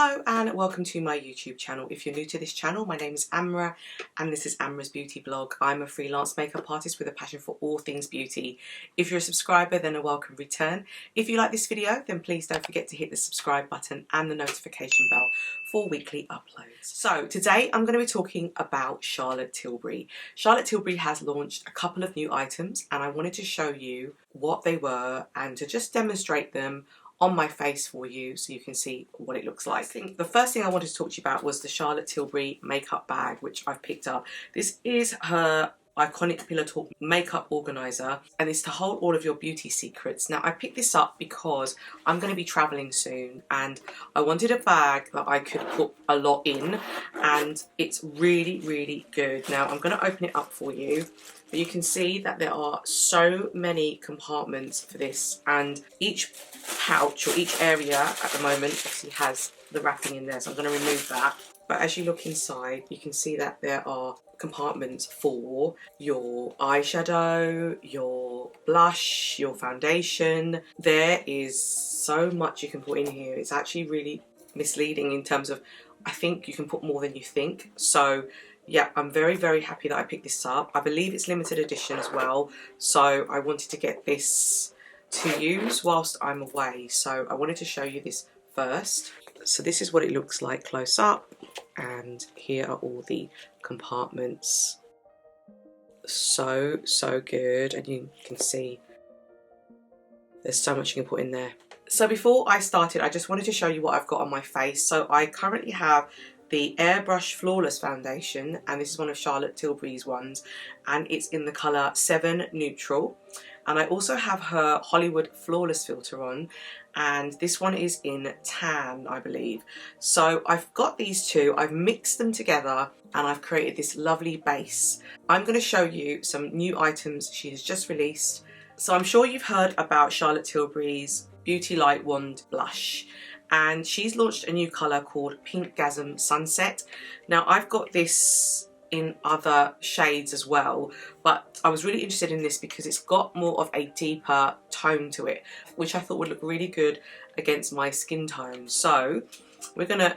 Hello and welcome to my YouTube channel. If you're new to this channel, my name is Amra and this is Amra's Beauty Blog. I'm a freelance makeup artist with a passion for all things beauty. If you're a subscriber, then a welcome return. If you like this video, then please don't forget to hit the subscribe button and the notification bell for weekly uploads. So today I'm going to be talking about Charlotte Tilbury. Charlotte Tilbury has launched a couple of new items and I wanted to show you what they were and to just demonstrate them on my face for you so you can see what it looks like. The first thing I wanted to talk to you about was the Charlotte Tilbury makeup bag, which I've picked up. This is her iconic Pillar Talk makeup organizer and it's to hold all of your beauty secrets. Now I picked this up because I'm going to be traveling soon and I wanted a bag that I could put a lot in, and it's really good. Now I'm going to open it up for you. But you can see that there are so many compartments for this, and each pouch or each area at the moment obviously has the wrapping in there, so I'm going to remove that. But as you look inside, you can see that there are compartments for your eyeshadow, your blush, your foundation. There is so much you can put in here. It's actually really misleading in terms of, I think you can put more than you think. So yeah, I'm very happy that I picked this up. I believe it's limited edition as well, so I wanted to get this to use whilst I'm away. So I wanted to show you this first. So this is what it looks like close up, and here are all the compartments. So good, and you can see there's so much you can put in there. So before I started, I just wanted to show you what I've got on my face. So I currently have the Airbrush Flawless Foundation, and this is one of Charlotte Tilbury's ones, and it's in the colour 7 Neutral. And I also have her Hollywood Flawless filter on, and this one is in tan, I believe. So I've got these two, I've mixed them together, and I've created this lovely base. I'm going to show you some new items she has just released. So I'm sure you've heard about Charlotte Tilbury's Beauty Light Wand Blush, and she's launched a new colour called Pinkgasm Sunset. Now I've got this in other shades as well, but I was really interested in this because it's got more of a deeper tone to it, which I thought would look really good against my skin tone. So we're going to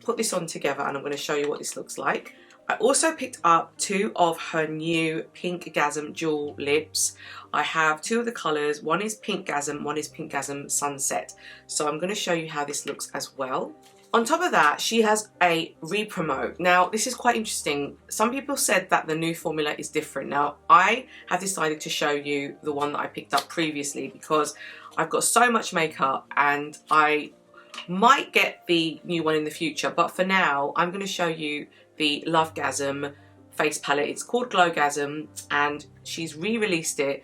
put this on together and I'm going to show you what this looks like. I also picked up two of her new Pinkgasm Jewel lips. I have two of the colours. One is Pinkgasm, one is Pinkgasm Sunset. So I'm going to show you how this looks as well. On top of that, she has a re-promote. Now, this is quite interesting. Some people said that the new formula is different. Now, I have decided to show you the one that I picked up previously because I've got so much makeup and I might get the new one in the future. But for now, I'm going to show you the Lovegasm face palette. It's called GLOWGASM and she's re-released it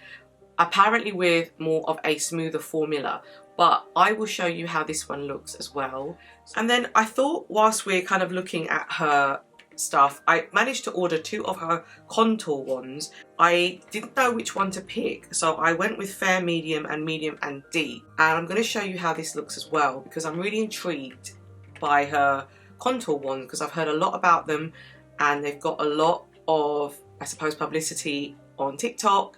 apparently with more of a smoother formula, but I will show you how this one looks as well. And then I thought whilst we're kind of looking at her stuff, I managed to order two of her contour ones. I didn't know which one to pick, so I went with fair, medium and deep, and I'm going to show you how this looks as well because I'm really intrigued by her contour ones because I've heard a lot about them and they've got a lot of, I suppose, publicity on TikTok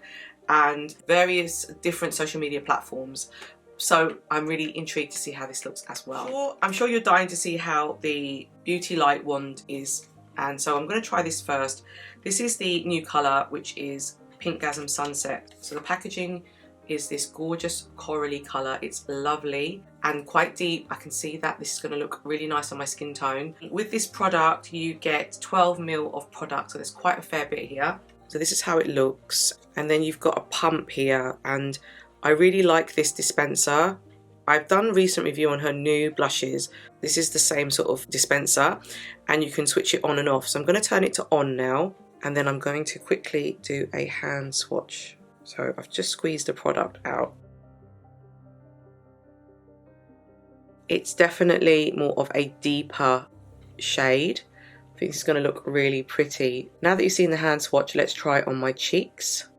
and various different social media platforms. So I'm really intrigued to see how this looks as well. I'm sure you're dying to see how the Beauty Light Wand is, and so I'm going to try this first. This is the new colour, which is Pinkgasm Sunset. So the packaging is this gorgeous corally colour. It's lovely and quite deep. I can see that this is going to look really nice on my skin tone. With this product you get 12 ml of product, so there's quite a fair bit here. So this is how it looks, and then you've got a pump here, and I really like this dispenser. I've done a recent review on her new blushes. This is the same sort of dispenser and you can switch it on and off. So I'm going to turn it to on now, and then I'm going to quickly do a hand swatch. So I've just squeezed the product out. It's definitely more of a deeper shade. I think this is going to look really pretty. Now that you've seen the hand swatch, let's try it on my cheeks.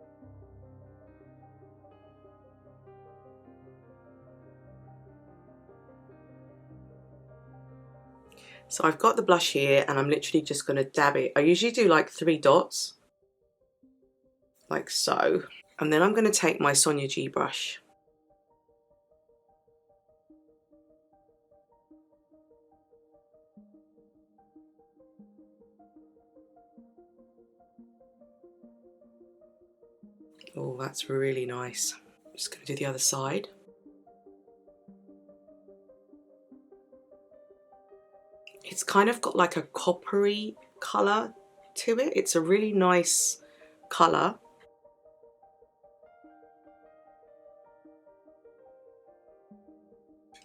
So I've got the blush here and I'm literally just going to dab it. I usually do like 3 dots, like so. And then I'm going to take my Sonia G brush. Oh, that's really nice. Just going to do the other side. It's kind of got like a coppery colour to it. It's a really nice colour.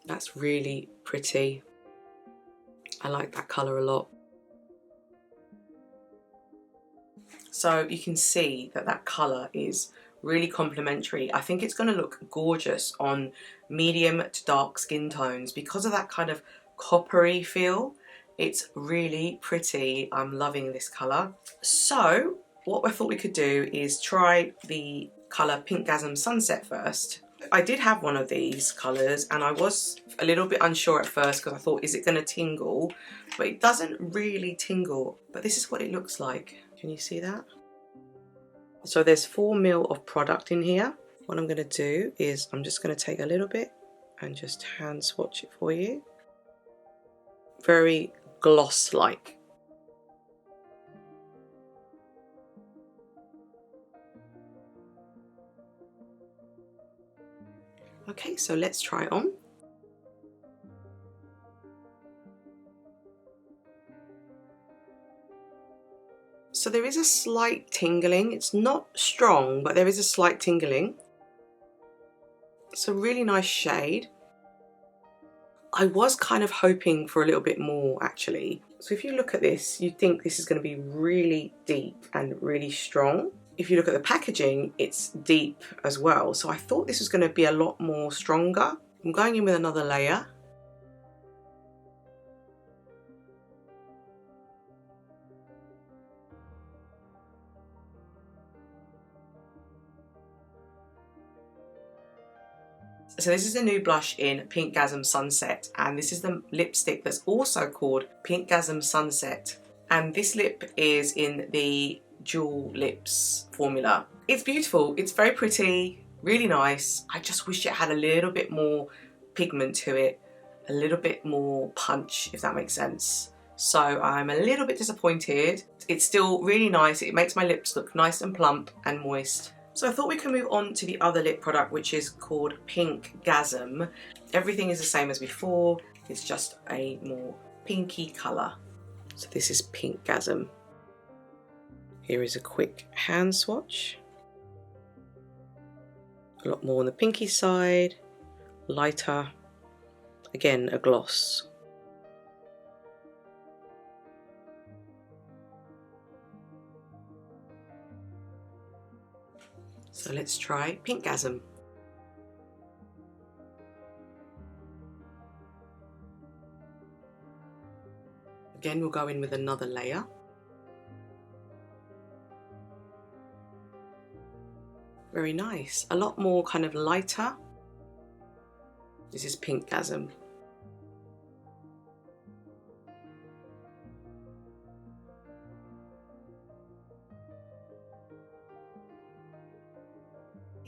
That's really pretty. I like that colour a lot. So you can see that that colour is really complementary. I think it's going to look gorgeous on medium to dark skin tones because of that kind of coppery feel. It's really pretty. I'm loving this colour. So what I thought we could do is try the colour Pinkgasm Sunset first. I did have one of these colours and I was a little bit unsure at first because I thought, is it going to tingle? But it doesn't really tingle. But this is what it looks like. Can you see that? So there's 4 ml of product in here. What I'm going to do is I'm just going to take a little bit and just hand swatch it for you. Very gloss-like. Okay, so let's try it on. So there is a slight tingling. It's not strong, but there is a slight tingling. It's a really nice shade. I was kind of hoping for a little bit more actually. So if you look at this, you think this is going to be really deep and really strong. If you look at the packaging, it's deep as well. So I thought this was going to be a lot more stronger. I'm going in with another layer. So this is the new blush in Pinkgasm Sunset, and this is the lipstick that's also called Pinkgasm Sunset. And this lip is in the Dual Lips formula. It's beautiful, it's very pretty, really nice. I just wish it had a little bit more pigment to it, a little bit more punch, if that makes sense. So I'm a little bit disappointed. It's still really nice. It makes my lips look nice and plump and moist. So I thought we could move on to the other lip product, which is called Pinkgasm. Everything is the same as before. It's just a more pinky colour. So this is Pinkgasm. Here is a quick hand swatch. A lot more on the pinky side, lighter. Again, a gloss. So let's try Pinkgasm. Again, we'll go in with another layer. Very nice. A lot more kind of lighter. This is Pinkgasm.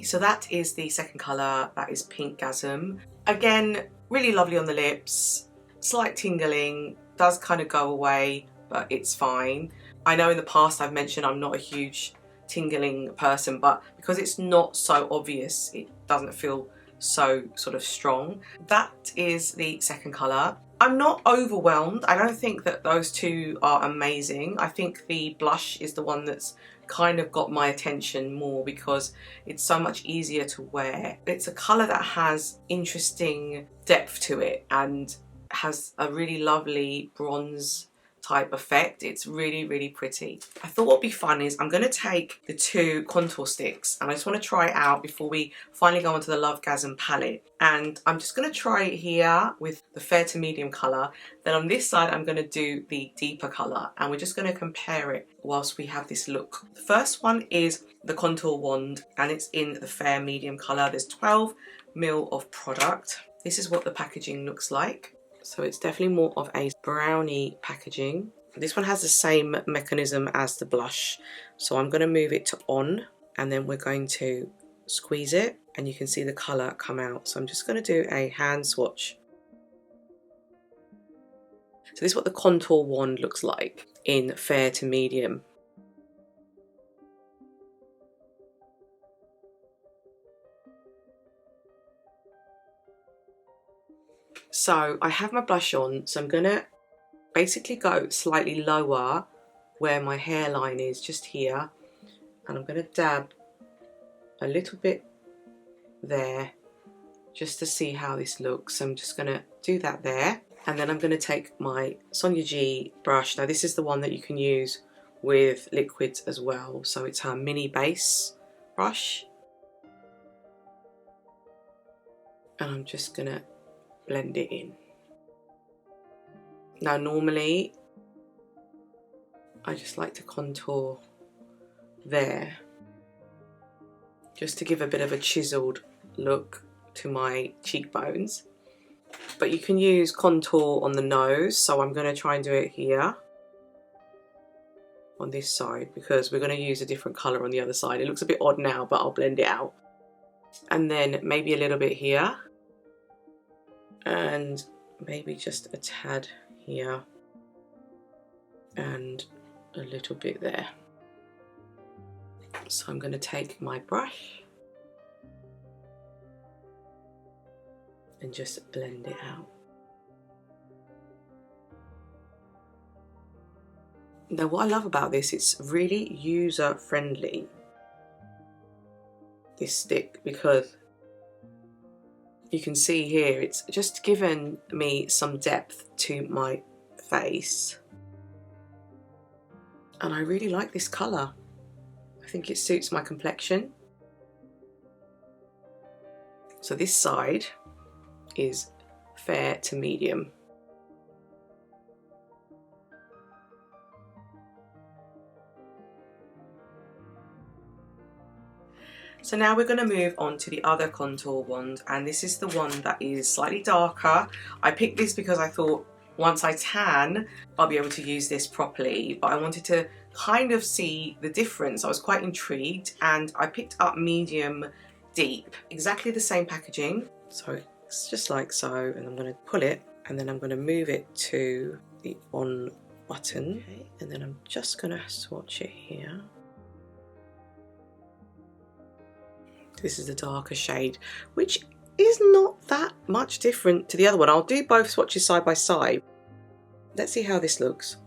So that is the second colour, that is Pinkgasm. Again, really lovely on the lips, slight tingling, does kind of go away, but it's fine. I know in the past I've mentioned I'm not a huge tingling person, but because it's not so obvious, it doesn't feel so sort of strong. That is the second colour. I'm not overwhelmed. I don't think that those two are amazing. I think the blush is the one that's kind of got my attention more because it's so much easier to wear. It's a colour that has interesting depth to it and has a really lovely bronze type effect. It's really, really pretty. I thought what would be fun is I'm going to take the 2 contour sticks and I just want to try it out before we finally go onto the Lovegasm palette. And I'm just going to try it here with the fair to medium colour. Then on this side I'm going to do the deeper colour and we're just going to compare it whilst we have this look. The first one is the contour wand and it's in the fair medium colour. There's 12 ml of product. This is what the packaging looks like. So it's definitely more of a brownie packaging. This one has the same mechanism as the blush. So I'm going to move it to on and then we're going to squeeze it and you can see the colour come out. So I'm just going to do a hand swatch. So this is what the contour wand looks like in fair to medium. So I have my blush on, so I'm gonna basically go slightly lower where my hairline is, just here, and I'm gonna dab a little bit there just to see how this looks. So I'm just gonna do that there, and then I'm gonna take my Sonia G brush. Now this is the one that you can use with liquids as well, so it's her mini base brush, and I'm just gonna blend it in. Now normally I just like to contour there just to give a bit of a chiseled look to my cheekbones, but you can use contour on the nose, so I'm going to try and do it here on this side because we're going to use a different colour on the other side. It looks a bit odd now, but I'll blend it out. And then maybe a little bit here, and maybe just a tad here, and a little bit there. So I'm going to take my brush and just blend it out. Now what I love about this, it's really user friendly, this stick, because you can see here it's just given me some depth to my face, and I really like this colour. I think it suits my complexion. So this side is fair to medium. So now we're going to move on to the other contour wand, and this is the one that is slightly darker. I picked this because I thought once I tan, I'll be able to use this properly, but I wanted to kind of see the difference. I was quite intrigued, and I picked up medium deep, exactly the same packaging. So it's just like so, and I'm going to pull it, and then I'm going to move it to the on button, okay, and then I'm just going to swatch it here. This is the darker shade, which is not that much different to the other one. I'll do both swatches side by side. Let's see how this looks.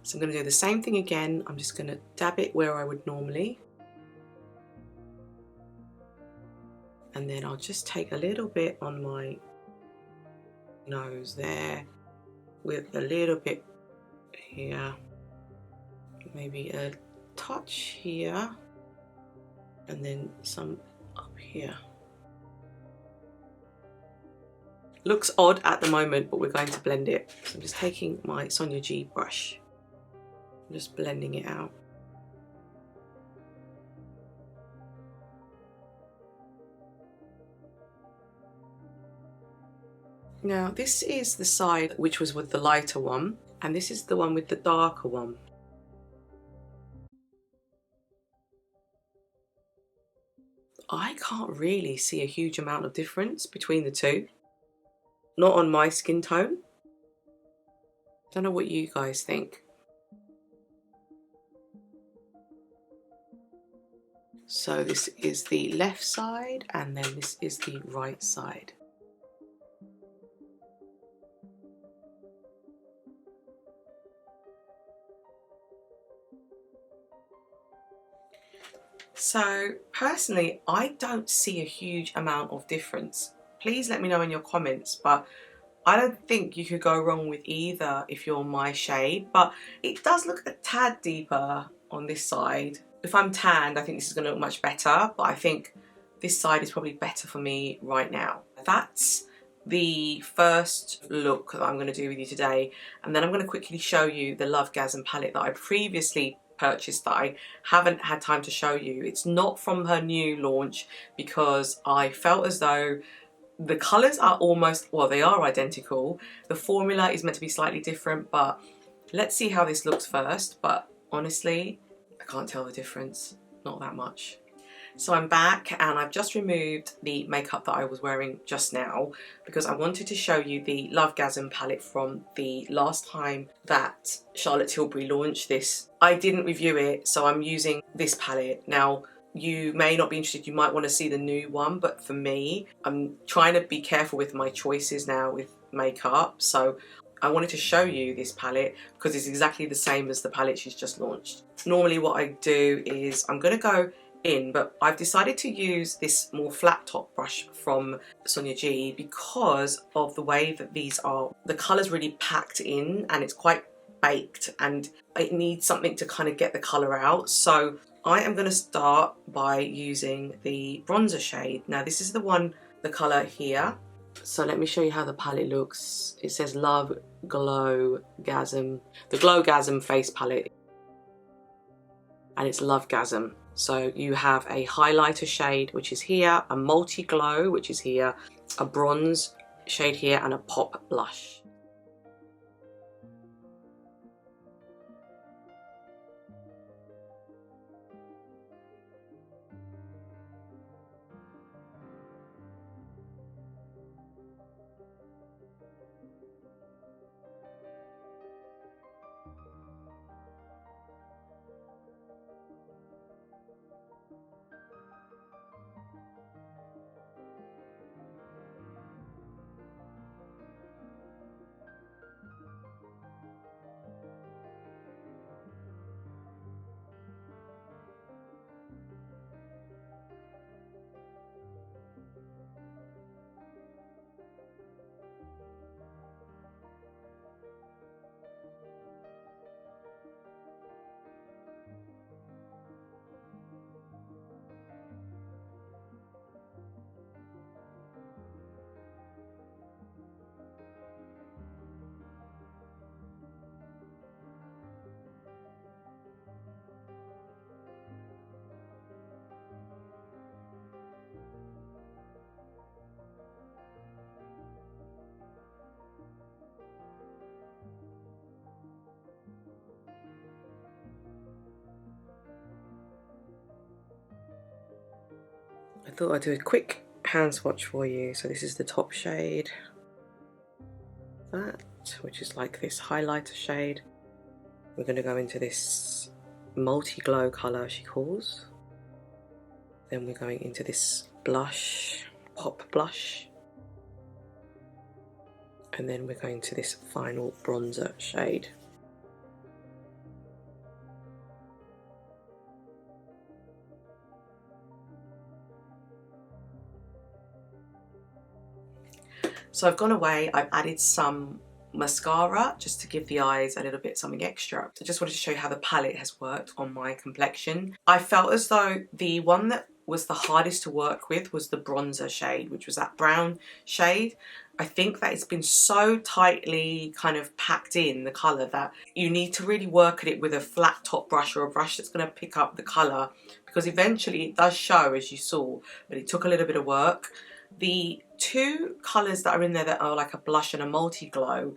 So I'm going to do the same thing again. I'm just going to dab it where I would normally. And then I'll just take a little bit on my nose there, with a little bit here. Maybe a touch here, and then some up here. Looks odd at the moment, but we're going to blend it. So I'm just taking my Sonia G brush, I'm just blending it out. Now this is the side which was with the lighter one, and this is the one with the darker one. I can't really see a huge amount of difference between the two. Not on my skin tone. Don't know what you guys think. So this is the left side, and then this is the right side. So personally, I don't see a huge amount of difference. Please let me know in your comments, but I don't think you could go wrong with either if you're my shade, but it does look a tad deeper on this side. If I'm tanned, I think this is going to look much better, but I think this side is probably better for me right now. That's the first look that I'm going to do with you today, and then I'm going to quickly show you the Lovegasm palette that I previously purchased that I haven't had time to show you. It's not from her new launch because I felt as though the colours are almost, well, they are identical. The formula is meant to be slightly different, but let's see how this looks first. But honestly, I can't tell the difference, not that much. So I'm back, and I've just removed the makeup that I was wearing just now because I wanted to show you the Lovegasm palette from the last time that Charlotte Tilbury launched this. I didn't review it, so I'm using this palette. Now, you may not be interested, you might want to see the new one, but for me, I'm trying to be careful with my choices now with makeup, so I wanted to show you this palette because it's exactly the same as the palette she's just launched. Normally what I do is I'm going to go in, but I've decided to use this more flat top brush from Sonia G because of the way that these are, the colour's really packed in and it's quite baked and it needs something to kind of get the colour out. So I am going to start by using the bronzer shade. Now this is the one, the colour here. So let me show you how the palette looks. It says Love GLOWGASM, the GLOWGASM face palette, and it's Lovegasm. So you have a highlighter shade, which is here, a multi-glow, which is here, a bronze shade here, and a pop blush. I thought I'd do a quick hand swatch for you. So this is the top shade, that, which is like this highlighter shade. We're going to go into this multi-glow colour she calls. Then we're going into this blush, pop blush. And then we're going to this final bronzer shade. So I've gone away, I've added some mascara just to give the eyes a little bit something extra. I just wanted to show you how the palette has worked on my complexion. I felt as though the one that was the hardest to work with was the bronzer shade, which was that brown shade. I think that it's been so tightly kind of packed in, the colour, that you need to really work at it with a flat top brush or a brush that's going to pick up the colour, because eventually it does show, as you saw, but it took a little bit of work. The two colours that are in there that are like a blush and a multi-glow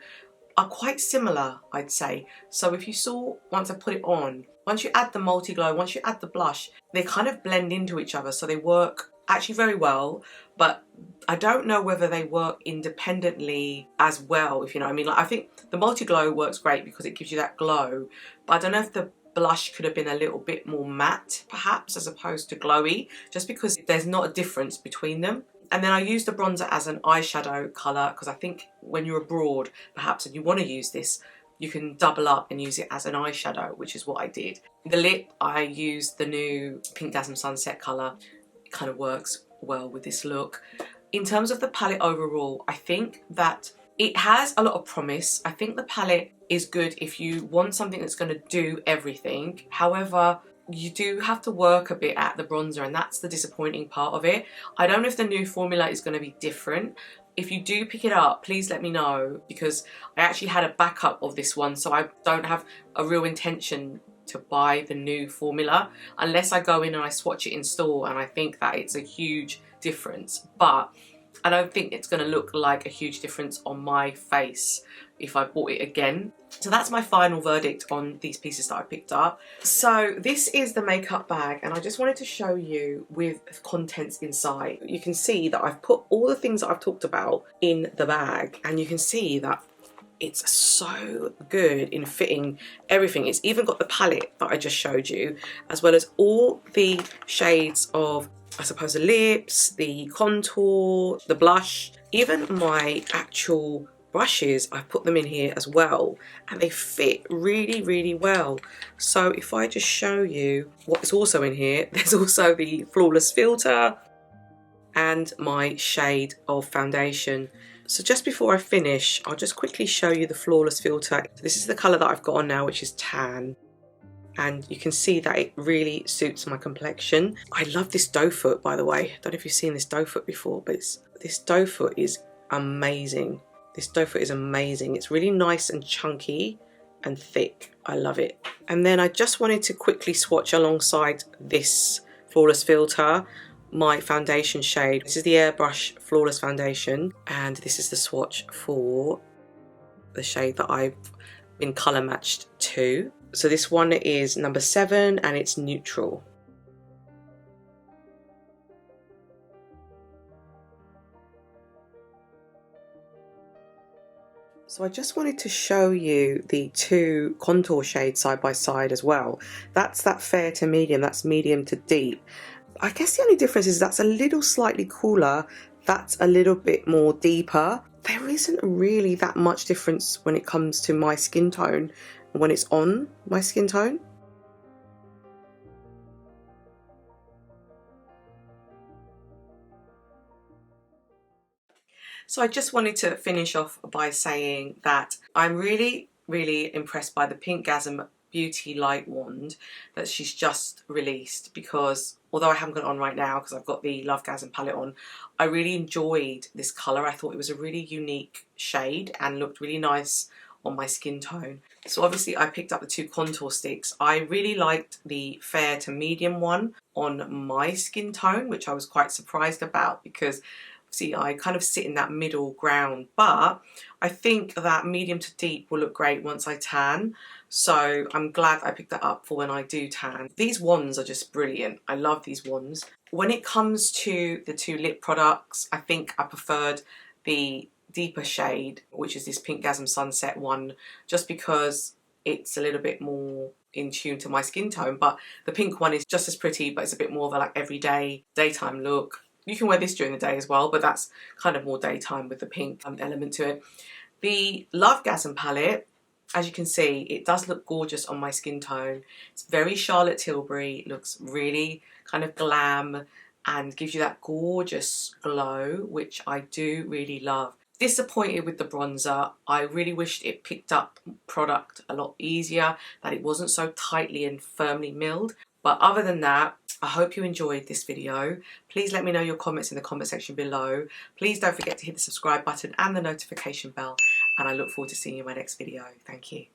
are quite similar, I'd say. So if you saw, once I put it on, once you add the multi-glow, once you add the blush, they kind of blend into each other, so they work actually very well, but I don't know whether they work independently as well, if you know what I mean. Like, I think the multi-glow works great because it gives you that glow, but I don't know if the blush could have been a little bit more matte, perhaps, as opposed to glowy, just because there's not a difference between them. And then I used the bronzer as an eyeshadow colour, because I think when you're abroad, perhaps, and you want to use this, you can double up and use it as an eyeshadow, which is what I did. The lip, I used the new Pinkgasm Sunset colour. It kind of works well with this look. In terms of the palette overall, I think that it has a lot of promise. I think the palette is good if you want something that's going to do everything. However, you do have to work a bit at the bronzer, and that's the disappointing part of it. I don't know if the new formula is going to be different. If you do pick it up, please let me know, because I actually had a backup of this one, so I don't have a real intention to buy the new formula unless I go in and I swatch it in store, and I think that it's a huge difference. But I don't think it's going to look like a huge difference on my face if I bought it again. So that's my final verdict on these pieces that I picked up. So this is the makeup bag, and I just wanted to show you with contents inside. You can see that I've put all the things that I've talked about in the bag, and you can see that It's so good in fitting everything. It's even got the palette that I just showed you, as well as all the shades of, I suppose, the lips, the contour, the blush, even my actual brushes. I've put them in here as well, and they fit really, really well. So if I just show you what's also in here, there's also the Flawless Filter and my shade of foundation. So just before I finish, I'll just quickly show you the Flawless Filter. This is the colour that I've got on now, which is tan. And you can see that it really suits my complexion. I love this doe foot, by the way. I don't know if you've seen this doe foot before, but this doe foot is amazing. This doe foot is amazing. It's really nice and chunky and thick. I love it. And then I just wanted to quickly swatch alongside this Flawless Filter my foundation shade. This is the Airbrush Flawless Foundation, and this is the swatch for the shade that I've been colour matched to. So this one is number 7 and it's neutral. So I just wanted to show you the 2 contour shades side by side as well. That's that fair to medium, that's medium to deep. I guess the only difference is that's a little slightly cooler, that's a little bit more deeper. There isn't really that much difference when it comes to my skin tone, when it's on my skin tone. So I just wanted to finish off by saying that I'm really, really impressed by the Pinkgasm Beauty Light Wand that she's just released, because although I haven't got it on right now because I've got the Lovegasm palette on, I really enjoyed this colour. I thought it was a really unique shade and looked really nice on my skin tone. So obviously I picked up the 2 contour sticks. I really liked the fair to medium one on my skin tone, which I was quite surprised about because see, I kind of sit in that middle ground, but I think that medium to deep will look great once I tan. So I'm glad I picked that up for when I do tan. These wands are just brilliant. I love these wands. When it comes to the 2 lip products, I think I preferred the deeper shade, which is this Pinkgasm Sunset one, just because it's a little bit more in tune to my skin tone. But the pink one is just as pretty, but it's a bit more of a like everyday daytime look. You can wear this during the day as well, but that's kind of more daytime with the pink element to it. The Lovegasm palette, as you can see, it does look gorgeous on my skin tone. It's very Charlotte Tilbury, looks really kind of glam and gives you that gorgeous glow, which I do really love. Disappointed with the bronzer. I really wished it picked up product a lot easier, that it wasn't so tightly and firmly milled. But other than that, I hope you enjoyed this video. Please let me know your comments in the comment section below. Please don't forget to hit the subscribe button and the notification bell. And I look forward to seeing you in my next video. Thank you.